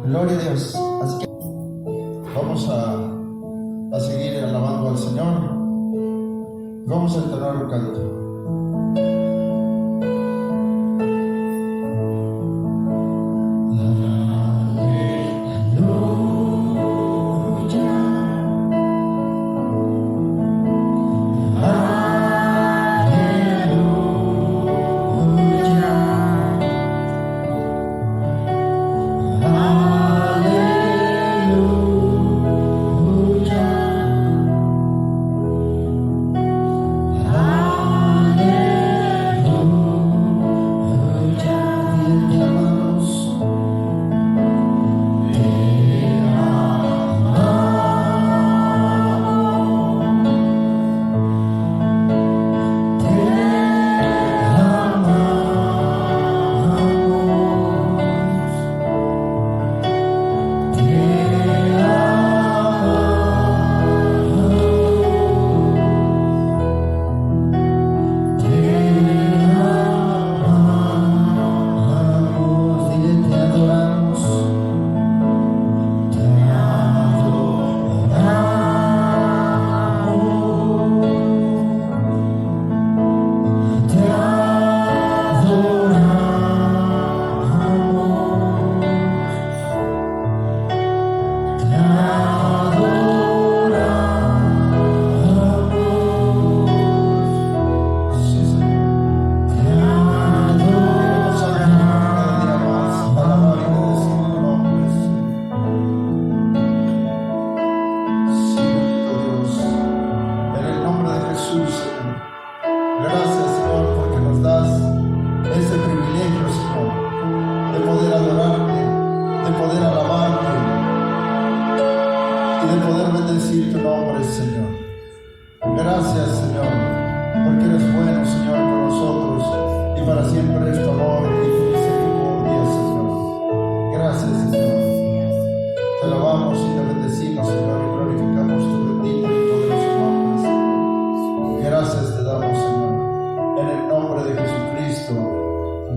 Gloria a Dios. Así que vamos a seguir alabando al Señor. Vamos a entonar un canto.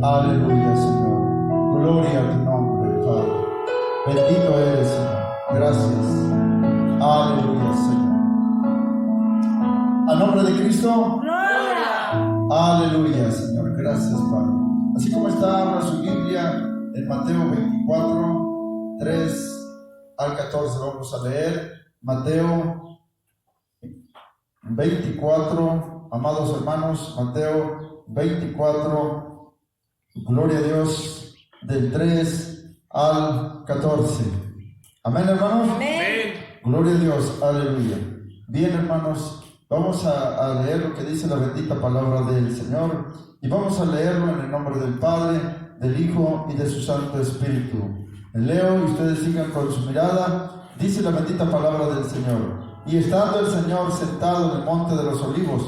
Aleluya, Señor. Gloria a tu nombre, Padre. Bendito eres, Señor. Gracias. Aleluya, Señor. A nombre de Cristo. Gloria. Aleluya, Señor. Gracias, Padre. Así como está, abra su Biblia en Mateo 24, 3 al 14. Vamos a leer Mateo 24, amados hermanos, Mateo 24. Gloria a Dios, del 3 al 14. Amén, hermanos. Amén. Gloria a Dios, aleluya. Bien, hermanos, vamos a leer lo que dice la bendita palabra del Señor y vamos a leerlo en el nombre del Padre, del Hijo y de su Santo Espíritu. Leo y ustedes sigan con su mirada. Dice la bendita palabra del Señor. Y estando el Señor sentado en el monte de los olivos,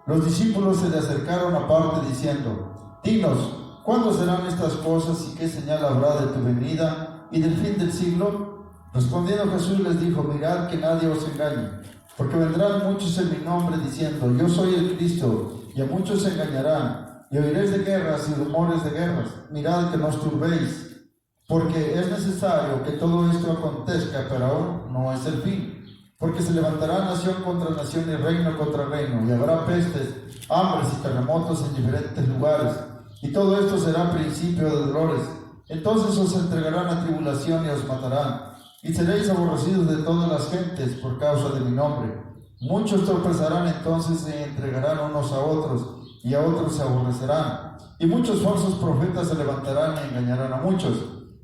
los discípulos se le acercaron aparte diciendo: Dinos, ¿cuándo serán estas cosas y qué señal habrá de tu venida y del fin del siglo? Respondiendo Jesús les dijo: Mirad que nadie os engañe, porque vendrán muchos en mi nombre diciendo: Yo soy el Cristo, y a muchos se engañarán, y oiréis de guerras y rumores de guerras. Mirad que no os turbéis, porque es necesario que todo esto acontezca, pero aún no es el fin. Porque se levantará nación contra nación y reino contra reino, y habrá pestes, hambres y terremotos en diferentes lugares. Y todo esto será principio de dolores. Entonces os entregarán a tribulación y os matarán, y seréis aborrecidos de todas las gentes por causa de mi nombre. Muchos tropezarán entonces y entregarán unos a otros, y a otros se aborrecerán. Y muchos falsos profetas se levantarán y engañarán a muchos.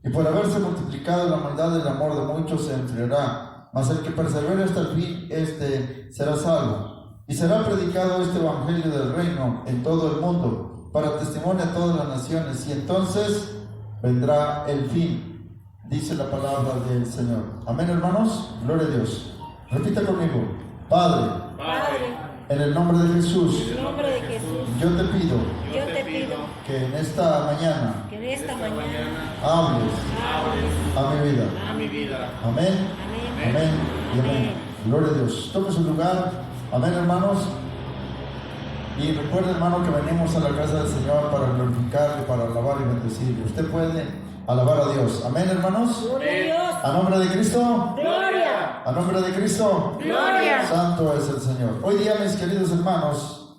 Y por haberse multiplicado la maldad, el amor de muchos se enfriará. Mas el que persevere hasta el fin, este será salvo. Y será predicado este evangelio del reino en todo el mundo, para testimonio a todas las naciones, y entonces vendrá el fin, dice la palabra del Señor. Amén, hermanos. Gloria a Dios. Repita conmigo: Padre, en el nombre de Jesús, yo te pido que en esta mañana hables a mi vida. Amén. Amén y amén. Gloria a Dios. Tome su lugar. Amén, hermanos. Y recuerde, hermano, que venimos a la casa del Señor para glorificarle, para alabar y bendecirle. Usted puede alabar a Dios. Amén, hermanos. Gloria a Dios. A nombre de Cristo. Gloria. A nombre de Cristo. Gloria. Santo es el Señor. Hoy día, mis queridos hermanos,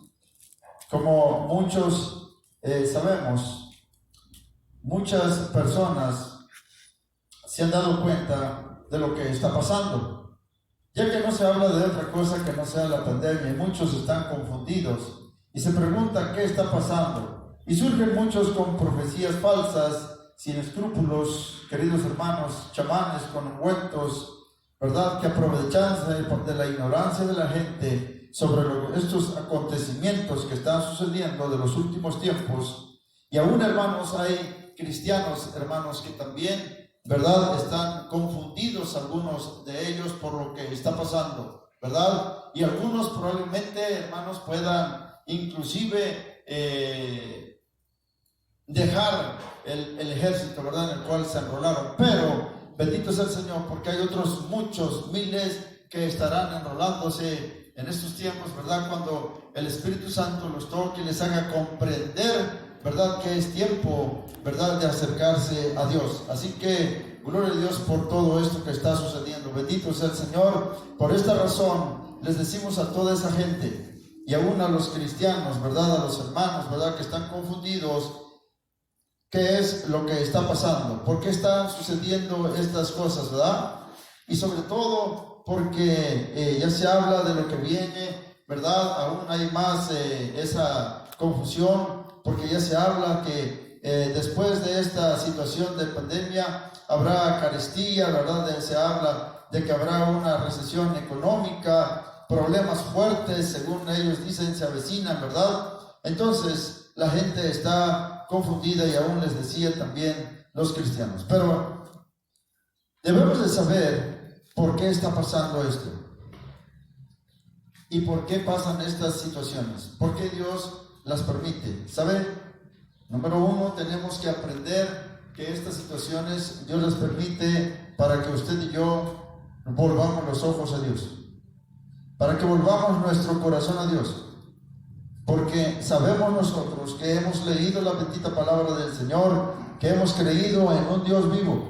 como muchos sabemos, muchas personas se han dado cuenta de lo que está pasando, ya que no se habla de otra cosa que no sea la pandemia, y muchos están confundidos y se preguntan qué está pasando, y surgen muchos con profecías falsas, sin escrúpulos, queridos hermanos, chamanes con ungüentos, ¿verdad?, que aprovechándose de la ignorancia de la gente sobre estos acontecimientos que están sucediendo de los últimos tiempos. Y aún, hermanos, hay cristianos, hermanos, que también, ¿verdad?, están confundidos, algunos de ellos, por lo que está pasando, ¿verdad? Y algunos probablemente, hermanos, puedan inclusive dejar el ejército, ¿verdad?, en el cual se enrolaron. Pero bendito sea el Señor, porque hay otros muchos, miles, que estarán enrolándose en estos tiempos, ¿verdad?, cuando el Espíritu Santo los toque y les haga comprender, ¿verdad?, que es tiempo, ¿verdad?, de acercarse a Dios. Así que gloria a Dios por todo esto que está sucediendo. Bendito sea el Señor. Por esta razón les decimos a toda esa gente, y aún a los cristianos, ¿verdad?, a los hermanos, ¿verdad?, que están confundidos, qué es lo que está pasando, por qué están sucediendo estas cosas, ¿verdad? Y sobre todo porque ya se habla de lo que viene, ¿verdad? Aún hay más esa confusión, porque ya se habla que después de esta situación de pandemia habrá carestía, ¿verdad? Se habla de que habrá una recesión económica, problemas fuertes, según ellos dicen, se avecinan, ¿verdad? Entonces la gente está confundida, y aún les decía también los cristianos. Pero debemos de saber por qué está pasando esto y por qué pasan estas situaciones, por qué Dios las permite. ¿Saben? Número uno, tenemos que aprender que estas situaciones Dios las permite para que usted y yo volvamos los ojos a Dios, para que volvamos nuestro corazón a Dios. Porque sabemos nosotros que hemos leído la bendita palabra del Señor, que hemos creído en un Dios vivo.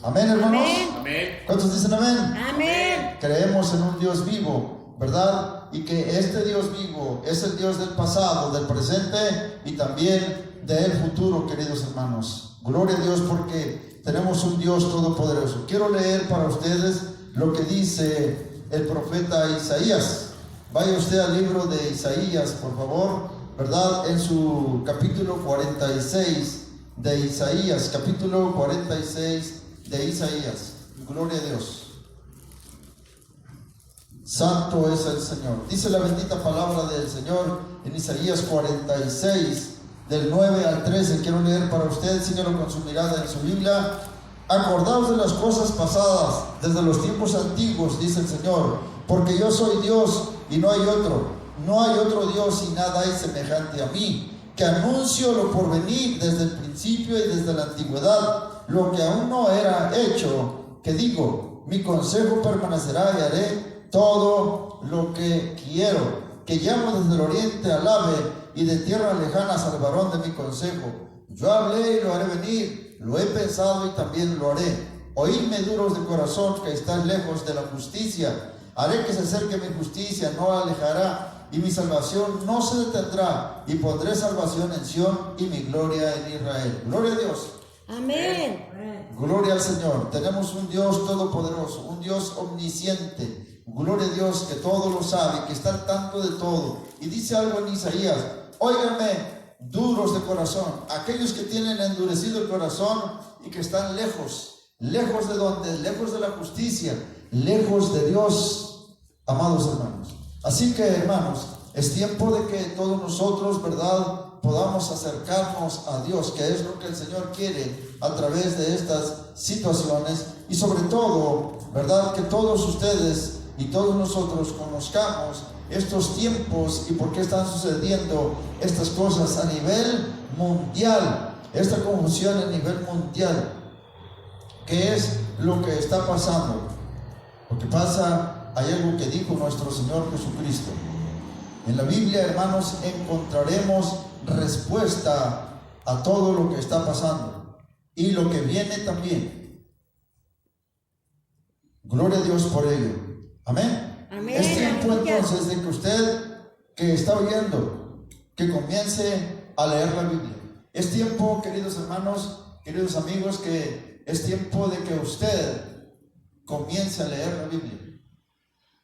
Amén, hermanos. Amén. ¿Cuántos dicen amén? Amén. Creemos en un Dios vivo, ¿verdad? Y que este Dios vivo es el Dios del pasado, del presente y también del futuro, queridos hermanos. Gloria a Dios, porque tenemos un Dios todopoderoso. Quiero leer para ustedes lo que dice el profeta Isaías. Vaya usted al libro de Isaías, por favor, ¿verdad? En su capítulo 46 de Isaías, capítulo 46 de Isaías. Gloria a Dios. Santo es el Señor. Dice la bendita palabra del Señor en Isaías 46, del 9 al 13. Quiero leer para usted, síguelo con su mirada en su Biblia. Acordaos de las cosas pasadas, desde los tiempos antiguos, dice el Señor, porque yo soy Dios y no hay otro. No hay otro Dios y nada hay semejante a mí, que anuncio lo por venir desde el principio y desde la antigüedad, lo que aún no era hecho, que digo, mi consejo permanecerá y haré todo lo que quiero, que llamo desde el oriente al ave y de tierras lejanas al varón de mi consejo. Yo hablé y lo haré venir, lo he pensado y también lo haré. Oídme, duros de corazón, que estáis lejos de la justicia. Haré que se acerque mi justicia, no la alejará, y mi salvación no se detendrá, y pondré salvación en Sión y mi gloria en Israel. Gloria a Dios. Amén. Gloria al Señor. Tenemos un Dios todopoderoso, un Dios omnisciente. Gloria a Dios, que todo lo sabe, que está al tanto de todo. Y dice algo en Isaías: óiganme, duros de corazón, aquellos que tienen endurecido el corazón y que están lejos. ¿Lejos de dónde? Lejos de la justicia, lejos de Dios, amados hermanos. Así que, hermanos, es tiempo de que todos nosotros, ¿verdad?, podamos acercarnos a Dios, que es lo que el Señor quiere a través de estas situaciones. Y sobre todo, ¿verdad?, que todos ustedes y todos nosotros conozcamos estos tiempos y por qué están sucediendo estas cosas a nivel mundial, esta confusión a nivel mundial. ¿Qué es lo que está pasando? Lo que pasa, hay algo que dijo nuestro Señor Jesucristo. En la Biblia, hermanos, encontraremos respuesta a todo lo que está pasando. y lo que viene también. Gloria a Dios por ello. Amén. Amén. Es tiempo Aleluya. entonces de que usted que está oyendo, que comience a leer la Biblia. Es tiempo, queridos hermanos, queridos amigos, que es tiempo de que usted comience a leer la Biblia.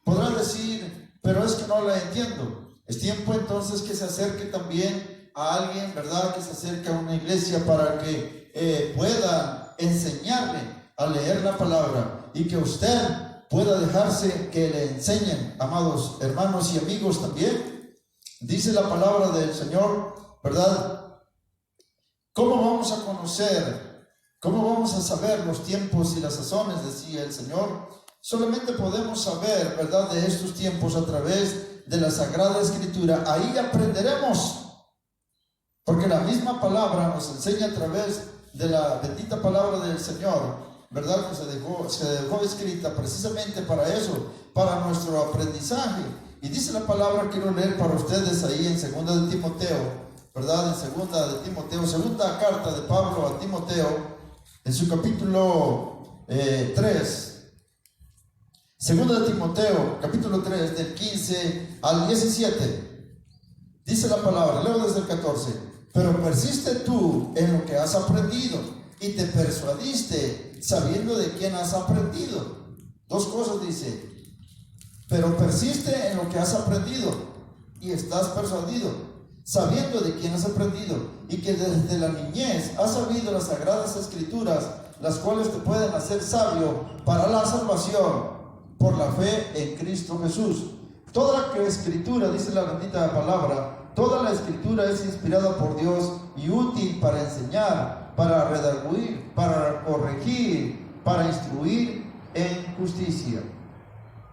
Podrá decir, pero es que no la entiendo. Es tiempo entonces que se acerque también a alguien, ¿verdad? Que se acerque a una iglesia para que pueda enseñarle a leer la palabra y que usted pueda dejarse que le enseñen, amados hermanos y amigos también. Dice la palabra del Señor, ¿verdad? ¿Cómo vamos a conocer, cómo vamos a saber los tiempos y las sazones? Decía el Señor. Solamente podemos saber, ¿verdad?, de estos tiempos a través de la Sagrada Escritura. Ahí aprenderemos, porque la misma palabra nos enseña a través de la bendita palabra del Señor, ¿verdad?, que se dejó escrita precisamente para eso, para nuestro aprendizaje. Y dice la palabra, quiero leer para ustedes ahí en 2 de Timoteo, ¿verdad? En 2 de Timoteo, segunda carta de Pablo a Timoteo, en su capítulo 3. 2 de Timoteo, capítulo 3, del 15 al 17. Dice la palabra, leo desde el 14. Pero persiste tú en lo que has aprendido y te persuadiste sabiendo de quién has aprendido. Dos cosas dice. Pero persiste en lo que has aprendido y estás persuadido, sabiendo de quién has aprendido y que desde la niñez has sabido las sagradas escrituras, las cuales te pueden hacer sabio para la salvación por la fe en Cristo Jesús. Toda la escritura, dice la bendita palabra, toda la escritura es inspirada por Dios y útil para enseñar, para redarguir, para corregir, para instruir en justicia.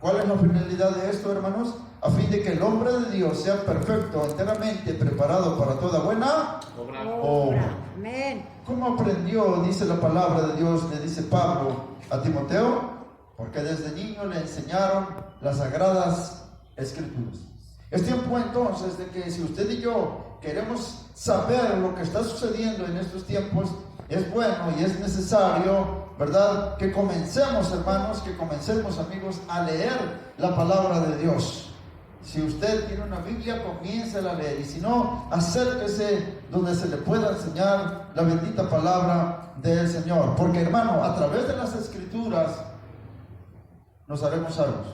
¿Cuál es la finalidad de esto, hermanos? A fin de que el hombre de Dios sea perfecto, enteramente preparado para toda buena obra. Amén. ¿Cómo aprendió, dice la palabra de Dios, le dice Pablo a Timoteo? Porque desde niño le enseñaron las sagradas escrituras. Es tiempo entonces de que si usted y yo queremos saber lo que está sucediendo en estos tiempos, es bueno y es necesario, ¿verdad?, que comencemos, hermanos, que comencemos, amigos, a leer la palabra de Dios. Si usted tiene una Biblia, comience a leer, y si no, acérquese donde se le pueda enseñar la bendita palabra del Señor. Porque, hermano, a través de las escrituras nos haremos sabios.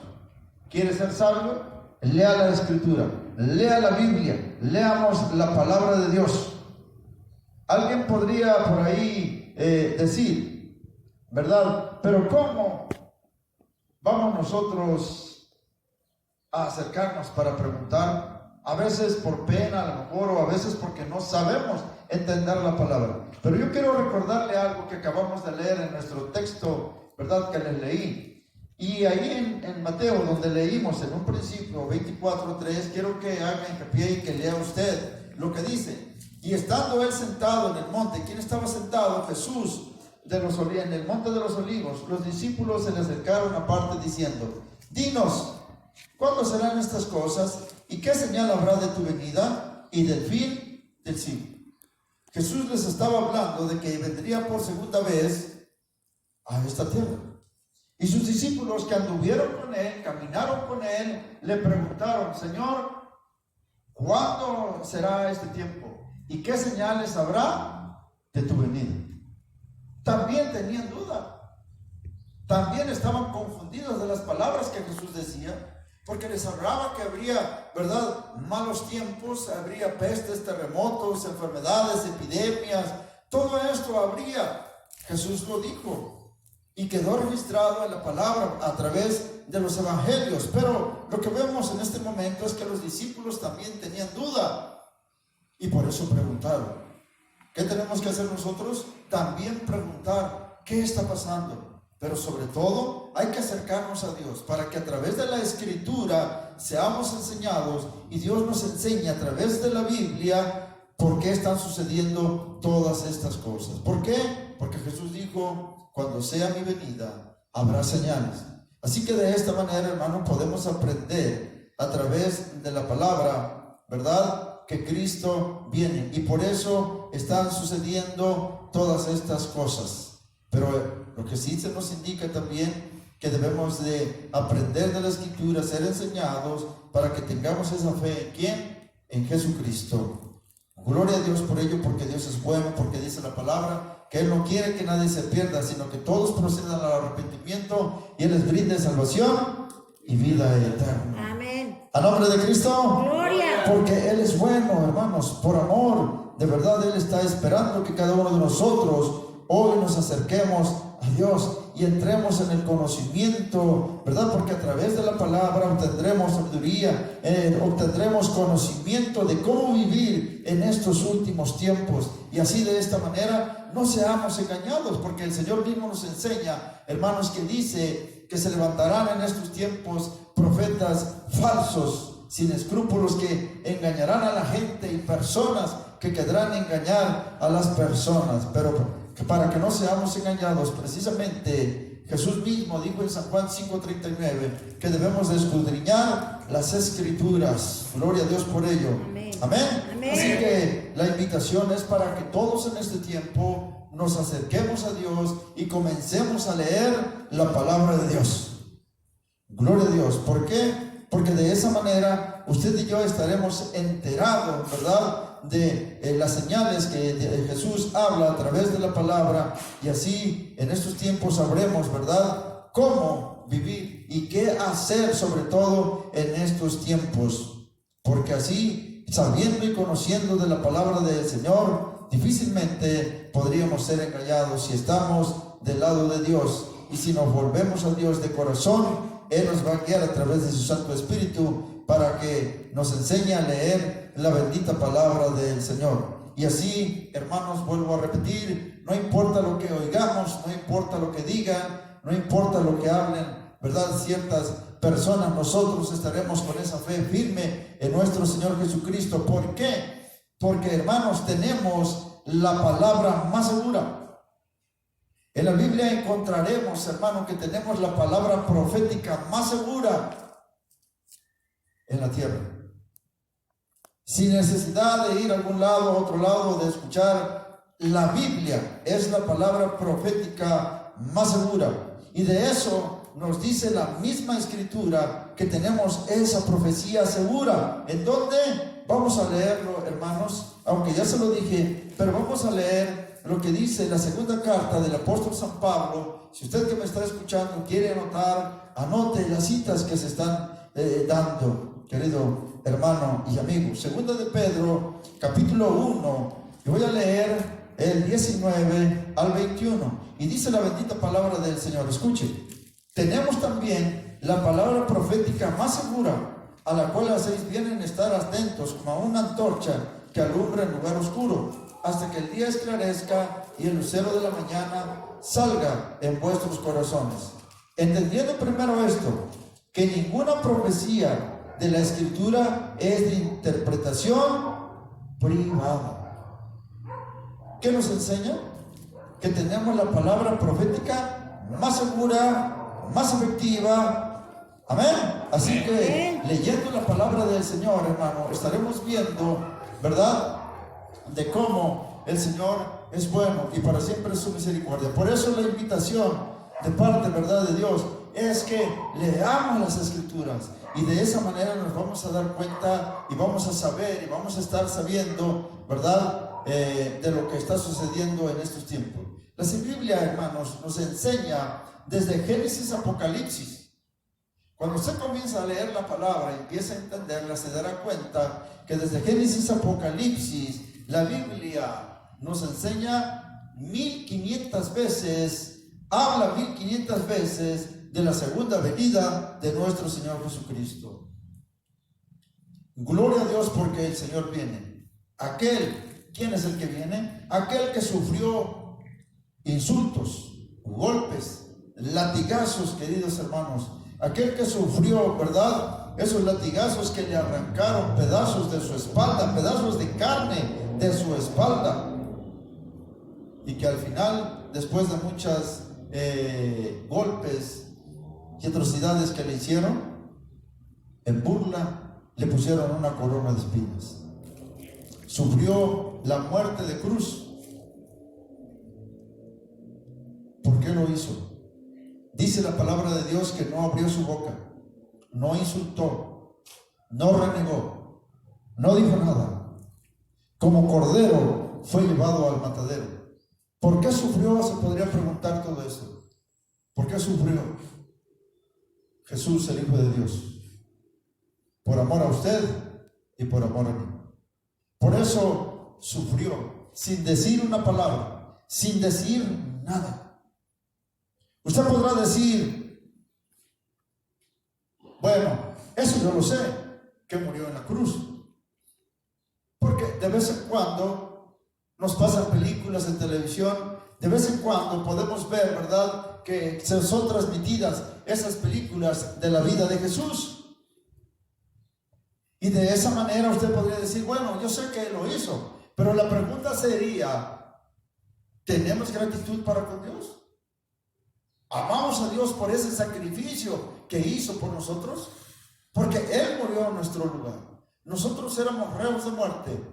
¿Quiere ser sabio? Lea la escritura, lea la Biblia, leamos la palabra de Dios. Alguien podría por ahí decir, ¿verdad? Pero ¿cómo vamos nosotros a acercarnos para preguntar? A veces por pena, a lo mejor, o a veces porque no sabemos entender la palabra. Pero yo quiero recordarle algo que acabamos de leer en nuestro texto, ¿verdad?, que les leí. Y ahí en Mateo, donde leímos en un principio 24:3, quiero que haga hincapié y que lea usted lo que dice. Y estando él sentado en el monte, ¿quién estaba sentado? Jesús en el monte de los olivos. Los discípulos se le acercaron aparte diciendo, dinos, ¿cuándo serán estas cosas? ¿Y qué señal habrá de tu venida y del fin del siglo? Jesús les estaba hablando de que vendría por segunda vez a esta tierra. Y sus discípulos que anduvieron con él, caminaron con él, le preguntaron, Señor, ¿cuándo será este tiempo? ¿Y qué señales habrá de tu venida? También tenían duda. También estaban confundidos de las palabras que Jesús decía, porque les hablaba que habría, ¿verdad?, malos tiempos, habría pestes, terremotos, enfermedades, epidemias, todo esto habría. Jesús lo dijo. Y quedó registrado en la palabra a través de los evangelios. Pero lo que vemos en este momento es que los discípulos también tenían duda. Y por eso preguntaron. ¿Qué tenemos que hacer nosotros? También preguntar qué está pasando. Pero sobre todo hay que acercarnos a Dios para que a través de la Escritura seamos enseñados y Dios nos enseñe a través de la Biblia por qué están sucediendo todas estas cosas. ¿Por qué? Porque Jesús dijo, cuando sea mi venida, habrá señales. Así que de esta manera, hermano, podemos aprender a través de la palabra, ¿verdad?, que Cristo viene, y por eso están sucediendo todas estas cosas. Pero lo que sí se nos indica también que debemos de aprender de la Escritura, ser enseñados para que tengamos esa fe. ¿En quién? En Jesucristo. Gloria a Dios por ello, porque Dios es bueno, porque dice la palabra que Él no quiere que nadie se pierda, sino que todos procedan al arrepentimiento y Él les brinde salvación y vida eterna. Amén. A nombre de Cristo. Gloria. Porque Él es bueno, hermanos, por amor. De verdad Él está esperando que cada uno de nosotros hoy nos acerquemos a Dios y entremos en el conocimiento, ¿verdad? Porque a través de la palabra obtendremos sabiduría, obtendremos conocimiento de cómo vivir en estos últimos tiempos. Y así, de esta manera, no seamos engañados, porque el Señor mismo nos enseña, hermanos, que dice que se levantarán en estos tiempos profetas falsos, sin escrúpulos, que engañarán a la gente, y personas que querrán engañar a las personas. Pero para que no seamos engañados, precisamente Jesús mismo dijo en San Juan 5:39 que debemos de escudriñar las Escrituras. Gloria a Dios por ello. Amén. Amén. Amén. Así que la invitación es para que todos en este tiempo nos acerquemos a Dios y comencemos a leer la palabra de Dios. Gloria a Dios. ¿Por qué? Porque de esa manera usted y yo estaremos enterados, ¿verdad?, de las señales que Jesús habla a través de la palabra, y así en estos tiempos sabremos, ¿verdad?, cómo vivir y qué hacer, sobre todo en estos tiempos. Porque así, sabiendo y conociendo de la palabra del Señor, difícilmente podríamos ser engañados si estamos del lado de Dios. Y si nos volvemos a Dios de corazón, Él nos va a guiar a través de su Santo Espíritu para que nos enseñe a leer la bendita palabra del Señor. Y así, hermanos, vuelvo a repetir, no importa lo que oigamos, no importa lo que digan, no importa lo que hablen, ¿verdad?, ciertas personas, nosotros estaremos con esa fe firme en nuestro Señor Jesucristo. ¿Por qué? Porque, hermanos, tenemos la palabra más segura. En la Biblia encontraremos, hermano, que tenemos la palabra profética más segura en la tierra. Sin necesidad de ir a algún lado, a otro lado, de escuchar, la Biblia es la palabra profética más segura. Y de eso nos dice la misma Escritura, que tenemos esa profecía segura. ¿En dónde? Vamos a leerlo, hermanos, aunque ya se lo dije, pero vamos a leer lo que dice la segunda carta del apóstol San Pablo. Si usted que me está escuchando quiere anotar, anote las citas que se están dando, querido hermano y amigo. Segunda de Pedro, capítulo 1, y voy a leer el 19 al 21, y dice la bendita palabra del Señor. Escuche: tenemos también la palabra profética más segura, a la cual hacéis bien en estar atentos, como a una antorcha que alumbra en lugar oscuro, hasta que el día esclarezca y el lucero de la mañana salga en vuestros corazones. Entendiendo primero esto, que ninguna profecía de la Escritura es de interpretación privada. ¿Qué nos enseña? Que tenemos la palabra profética más segura, más efectiva. Amén. Así que, leyendo la palabra del Señor, hermano, estaremos viendo, ¿verdad?, de cómo el Señor es bueno y para siempre es su misericordia. Por eso la invitación de parte, ¿verdad?, de Dios es que leamos las Escrituras, y de esa manera nos vamos a dar cuenta y vamos a saber y vamos a estar sabiendo, ¿verdad?, de lo que está sucediendo en estos tiempos. La Biblia, hermanos, nos enseña desde Génesis a Apocalipsis. Cuando usted comienza a leer la palabra y empieza a entenderla, se dará cuenta que desde Génesis a Apocalipsis la Biblia nos enseña 1500 veces, habla 1500 veces de la segunda venida de nuestro Señor Jesucristo. Gloria a Dios, porque el Señor viene. ¿Quién es el que viene? Aquel que sufrió insultos, golpes, latigazos, queridos hermanos. Aquel que sufrió, ¿verdad?, esos latigazos que le arrancaron pedazos de su espalda, pedazos de carne de su espalda, y que al final, después de muchas golpes y atrocidades que le hicieron, en burla le pusieron una corona de espinas. sufrió la muerte de cruz. ¿Por qué lo hizo? Dice la palabra de Dios que no abrió su boca, no insultó, no renegó, no dijo nada. Como cordero fue llevado al matadero. ¿Por qué sufrió? Se podría preguntar todo esto. ¿Por qué sufrió Jesús, el Hijo de Dios? Por amor a usted y por amor a mí. Por eso sufrió, sin decir una palabra, sin decir nada. Usted podrá decir, bueno, eso yo lo sé, que murió en la cruz. Porque de vez en cuando nos pasan películas en televisión, de vez en cuando podemos ver, ¿verdad?, que se son transmitidas esas películas de la vida de Jesús. Y de esa manera usted podría decir, bueno, yo sé que Él lo hizo, pero la pregunta sería, ¿tenemos gratitud para con Dios? ¿Amamos a Dios por ese sacrificio que hizo por nosotros? Porque Él murió en nuestro lugar. Nosotros éramos reos de muerte,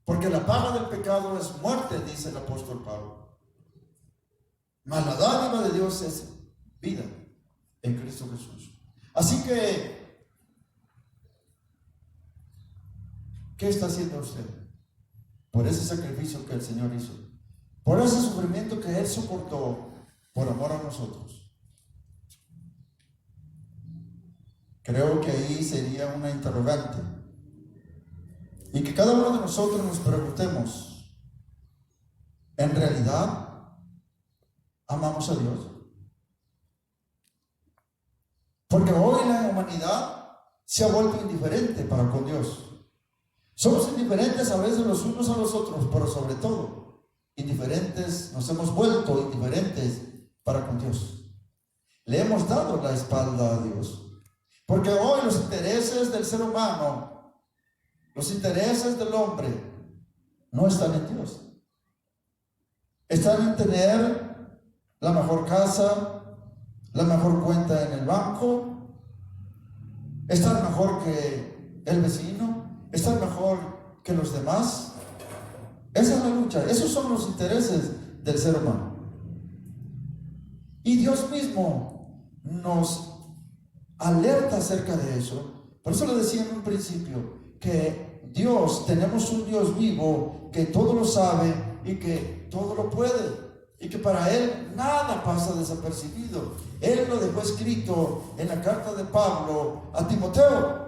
porque la paga del pecado es muerte, dice el apóstol Pablo. Mas la dádiva de Dios es vida en Cristo Jesús. Así que, ¿qué está haciendo usted por ese sacrificio que el Señor hizo? Por ese sufrimiento que Él soportó por amor a nosotros. Creo que ahí sería una interrogante. Y que cada uno de nosotros nos preguntemos, ¿en realidad amamos a Dios? Porque hoy la humanidad se ha vuelto indiferente para con Dios. Somos indiferentes a veces los unos a los otros, pero sobre todo indiferentes, nos hemos vuelto indiferentes para con Dios. Le hemos dado la espalda a Dios. Porque hoy los intereses del ser humano, los intereses del hombre, no están en Dios. Están en tener la mejor casa, la mejor cuenta en el banco, estar mejor que el vecino, estar mejor que los demás. Esa es la lucha, esos son los intereses del ser humano. Y Dios mismo nos alerta acerca de eso. Por eso le decía en un principio que Dios, tenemos un Dios vivo que todo lo sabe y que todo lo puede, y que para Él nada pasa desapercibido. Él lo dejó escrito en la carta de Pablo a Timoteo.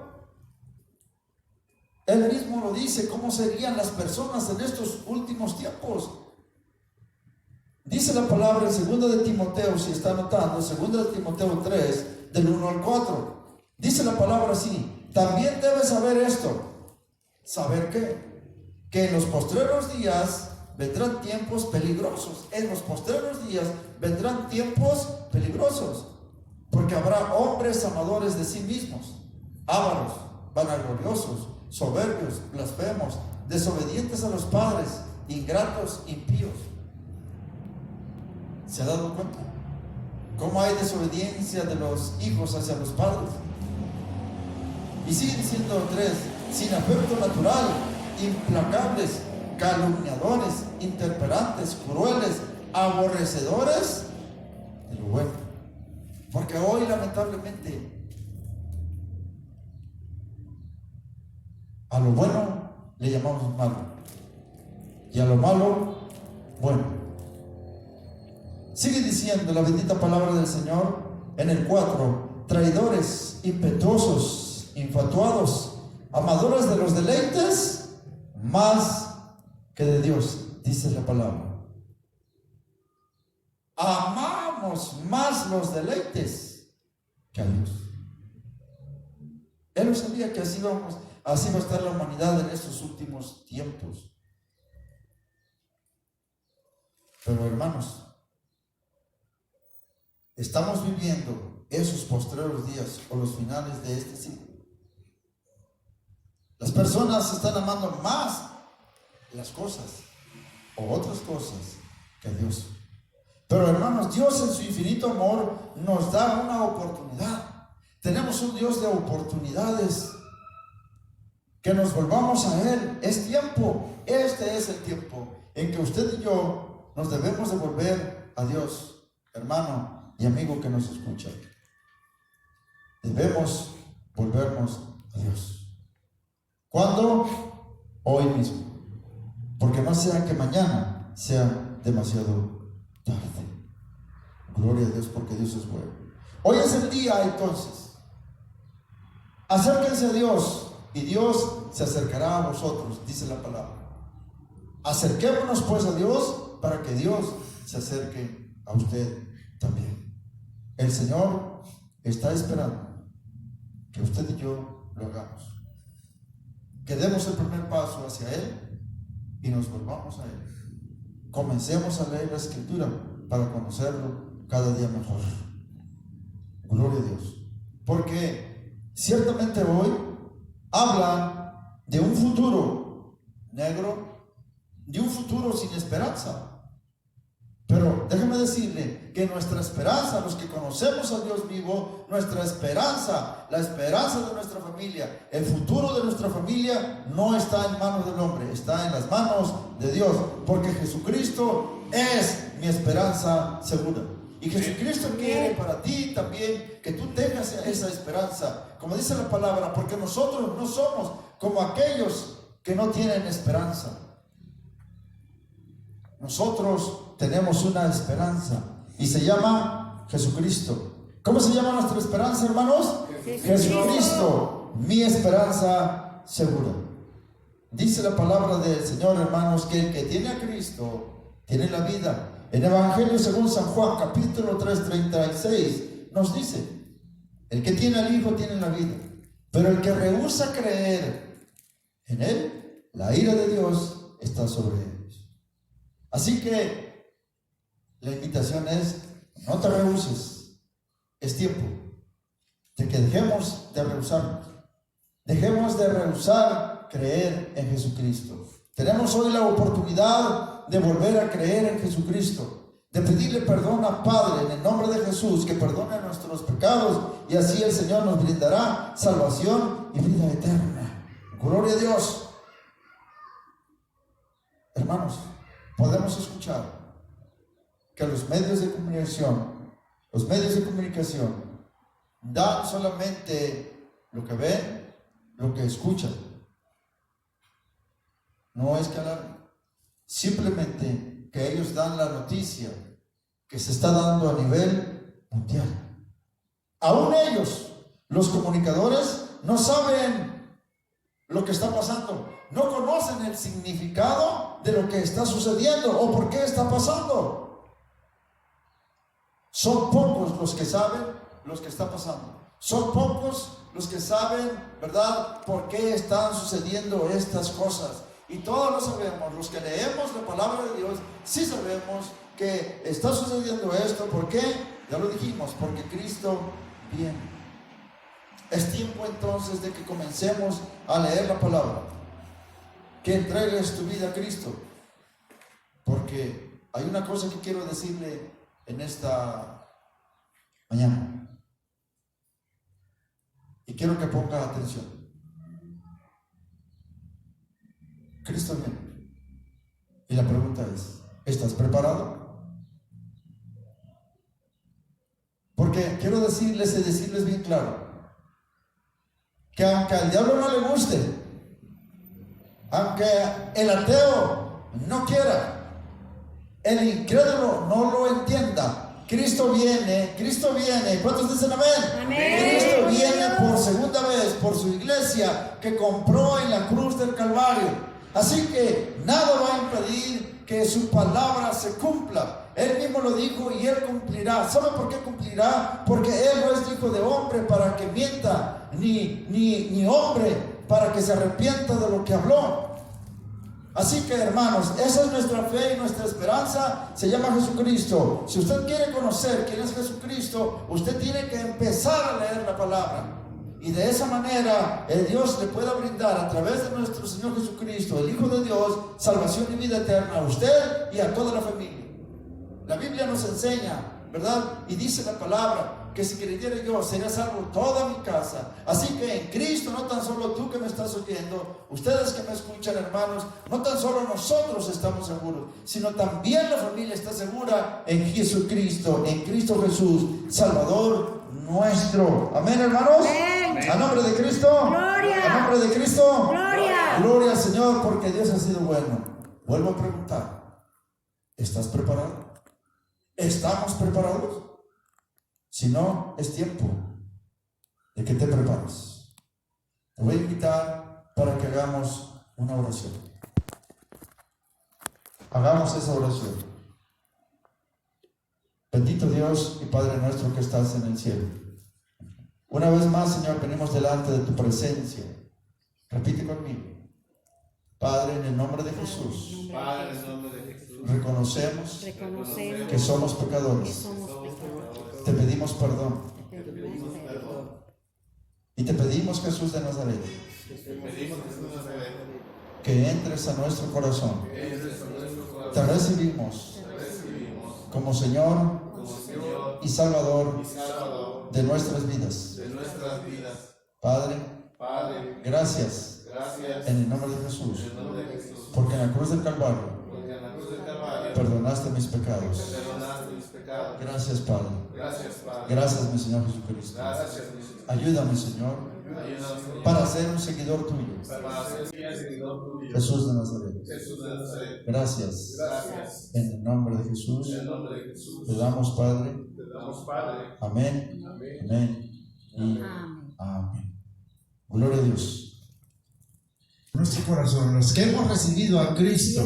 Él mismo lo dice, cómo serían las personas en estos últimos tiempos. Dice la palabra en 2 de Timoteo, si está anotando, 2 de Timoteo 3, del 1 al 4. Dice la palabra así: también debes saber esto. ¿Saber qué? Que en los postreros días vendrán tiempos peligrosos. En los postreros días vendrán tiempos peligrosos. Porque habrá hombres amadores de sí mismos, ávaros, vanagloriosos, soberbios, blasfemos, desobedientes a los padres, ingratos, impíos. ¿Se ha dado cuenta cómo hay desobediencia de los hijos hacia los padres? Y sigue diciendo 3: sin afecto natural, implacables, calumniadores, intemperantes, crueles, aborrecedores de lo bueno. Porque hoy, lamentablemente, a lo bueno le llamamos malo, y a lo malo, bueno. Sigue diciendo la bendita palabra del Señor en el 4: traidores, impetuosos, infatuados, amadores de los deleites más que de Dios, dice la palabra. Amamos más los deleites que a Dios. Él no sabía que así va a estar la humanidad en estos últimos tiempos. Pero hermanos, estamos viviendo esos postreros días o los finales de este siglo. Las personas están amando más las cosas o otras cosas que a Dios. Pero hermanos, Dios en su infinito amor nos da una oportunidad. Tenemos un Dios de oportunidades que nos volvamos a Él. Es tiempo, este es el tiempo en que usted y yo nos debemos de volver a Dios. Hermano y amigo que nos escucha, debemos volvernos a Dios. ¿Cuándo? Hoy mismo. Porque no sea que mañana sea demasiado tarde. Gloria a Dios, porque Dios es bueno. Hoy es el día, entonces. Acérquense a Dios y Dios se acercará a vosotros, dice la palabra. Acerquémonos pues a Dios para que Dios se acerque a usted también. El Señor está esperando que usted y yo lo hagamos. Que demos el primer paso hacia Él y nos volvamos a Él. Comencemos a leer la Escritura para conocerlo cada día mejor. Gloria a Dios. Porque ciertamente hoy habla de un futuro negro, de un futuro sin esperanza. Pero déjeme decirle que nuestra esperanza, los que conocemos a Dios vivo, nuestra esperanza, la esperanza de nuestra familia, el futuro de nuestra familia no está en manos del hombre, está en las manos de Dios, porque Jesucristo es mi esperanza segura. Y Jesucristo quiere para ti también que tú tengas esa esperanza, como dice la palabra, porque nosotros no somos como aquellos que no tienen esperanza. Nosotros tenemos una esperanza y se llama Jesucristo. ¿Cómo se llama nuestra esperanza, hermanos? Jesucristo, mi esperanza segura. Dice la palabra del Señor, hermanos, que el que tiene a Cristo tiene la vida. En Evangelio según San Juan, capítulo 3, 36, nos dice: el que tiene al Hijo tiene la vida, pero el que rehúsa creer en Él, la ira de Dios está sobre ellos. Así que la invitación es: no te rehuses. Es tiempo de que dejemos de rehusarnos. Dejemos de rehusar creer en Jesucristo. Tenemos hoy la oportunidad de volver a creer en Jesucristo, de pedirle perdón al Padre en el nombre de Jesús, que perdone nuestros pecados, y así el Señor nos brindará salvación y vida eterna. Gloria a Dios. Hermanos, podemos escuchar que los medios de comunicación dan solamente lo que ven, lo que escuchan. No es que alarmen, simplemente que ellos dan la noticia que se está dando a nivel mundial. Aún ellos, los comunicadores, no saben lo que está pasando, no conocen el significado de lo que está sucediendo o por qué está pasando. Son pocos los que saben lo que está pasando. Son pocos los que saben, ¿verdad?, por qué están sucediendo estas cosas. Y todos lo sabemos, los que leemos la palabra de Dios, sí sabemos que está sucediendo esto. ¿Por qué? Ya lo dijimos, porque Cristo viene. Es tiempo entonces de que comencemos a leer la palabra, que entregues tu vida a Cristo, porque hay una cosa que quiero decirle en esta mañana, y quiero que ponga atención. Cristo viene, y la pregunta es: ¿estás preparado? Porque quiero decirles y decirles bien claro, que aunque al diablo no le guste, aunque el ateo no quiera, el incrédulo no lo entienda, Cristo viene. ¿Cuántos dicen amén? Amén. Cristo viene por segunda vez por su iglesia que compró en la cruz del Calvario. Así que nada va a impedir que su palabra se cumpla. Él mismo lo dijo y Él cumplirá. ¿Sabe por qué cumplirá? Porque Él no es hijo de hombre para que mienta, ni hombre para que se arrepienta de lo que habló. Así que, hermanos, esa es nuestra fe y nuestra esperanza. Se llama Jesucristo. Si usted quiere conocer quién es Jesucristo, usted tiene que empezar a leer la palabra. Y de esa manera el Dios le pueda brindar a través de nuestro Señor Jesucristo, el Hijo de Dios, salvación y vida eterna a usted y a toda la familia. La Biblia nos enseña, ¿verdad? Y dice la palabra que si creyera yo, será salvo toda mi casa. Así que en Cristo, no tan solo tú que me estás oyendo, ustedes que me escuchan, hermanos, no tan solo nosotros estamos seguros, sino también la familia está segura en Jesucristo, en Cristo Jesús, Salvador nuestro. Amén, hermanos. Amén. A nombre de Cristo. Gloria. A nombre de Cristo. Gloria. Gloria al Señor, porque Dios ha sido bueno. Vuelvo a preguntar, ¿estás preparado? ¿Estamos preparados? Si no, es tiempo de que te prepares. Te voy a invitar para que hagamos una oración. Hagamos esa oración. Bendito Dios y Padre nuestro que estás en el cielo. Una vez más, Señor, venimos delante de tu presencia. Repite conmigo. Padre, en el nombre de Jesús, Padre, en el nombre de Jesús, reconocemos que somos pecadores. Te pedimos perdón. Y te pedimos, Jesús de Nazaret, que entres a nuestro corazón. Te recibimos como Señor y Salvador de nuestras vidas. Padre, gracias en el nombre de Jesús, porque en la cruz del Calvario perdonaste mis pecados. Gracias, Padre. Gracias, mi Señor Jesucristo. Ayúdame, Señor, para ser un seguidor tuyo. Jesús de Nazaret. Gracias. En el nombre de Jesús te damos, Padre. Amén. Amén. Y amén. Gloria a Dios. Nuestro corazón, los que hemos recibido a Cristo,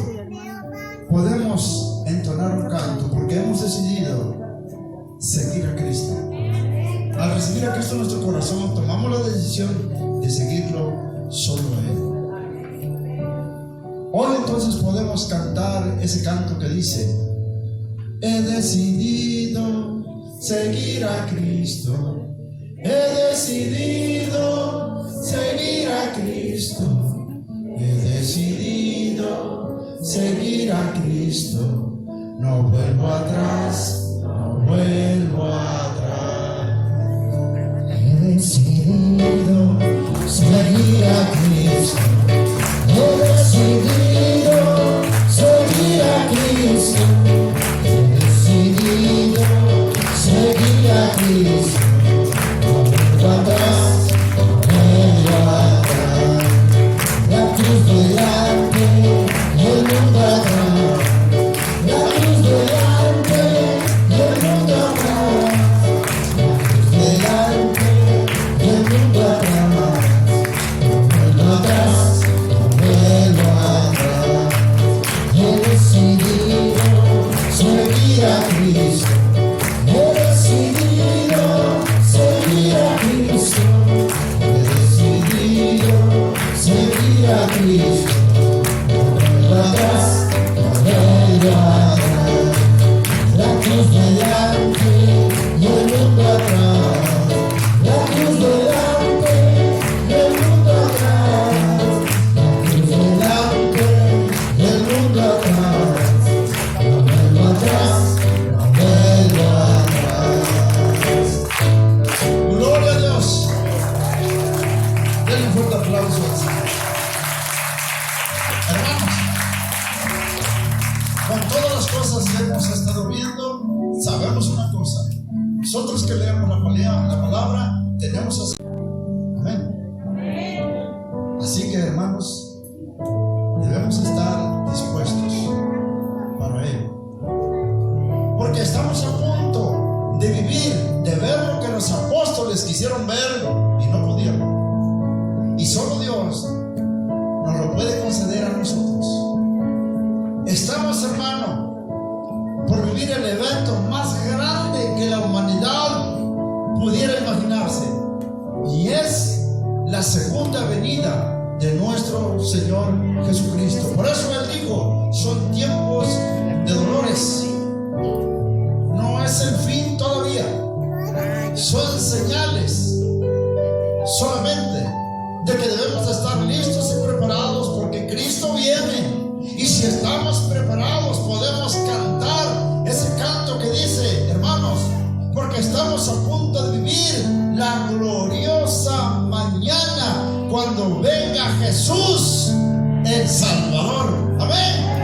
podemos entonar un canto porque hemos decidido seguir a Cristo. Al recibir a Cristo en nuestro corazón, tomamos la decisión de seguirlo solo a Él. Hoy entonces podemos cantar ese canto que dice: he decidido seguir a Cristo, he decidido seguir a Cristo, he decidido seguir a Cristo, no vuelvo atrás, no vuelvo atrás. He decidido seguir a Cristo, he decidido seguir a Cristo, he decidido seguir a Cristo, no vuelvo atrás, no vuelvo atrás. La cruz delante y el mundo atrás, la cruz delante y el mundo atrás, la cruz delante y el mundo atrás, no vuelvo atrás, no vuelvo atrás. He decidido seguir a Cristo, he decidido seguir a Cristo, he decidido seguir a Cristo, no vuelvo atrás, no vuelvo atrás. La cruz delante y el mundo atrás, la cruz delante y el mundo atrás, la cruz delante y el mundo atrás, no vuelvo atrás, no vuelvo atrás. Gloria a Dios. Denle un fuerte aplauso al Señor. Hermanos, con todas las cosas que hemos estado viendo, sabemos una cosa: nosotros que leemos la palabra tenemos a... Amén. Así que, hermanos, debemos estar dispuestos para Él, porque estamos a punto de vivir, de ver lo que los apóstoles quisieron ver y no pudieron, y solo Dios nos lo puede conceder a nosotros. Estamos, hermano, por vivir el evento más grande que la humanidad pudiera imaginarse, y es la segunda venida de nuestro Señor Jesucristo. Por eso Él dijo: son tiempos de dolores. No es el fin todavía, son señales solamente de que debemos estar listos y preparados, porque Cristo viene. Y si estamos preparados, podemos cantar ese canto que dice, hermanos: porque estamos a punto de vivir la gloriosa mañana cuando venga Jesús el Salvador. Amén.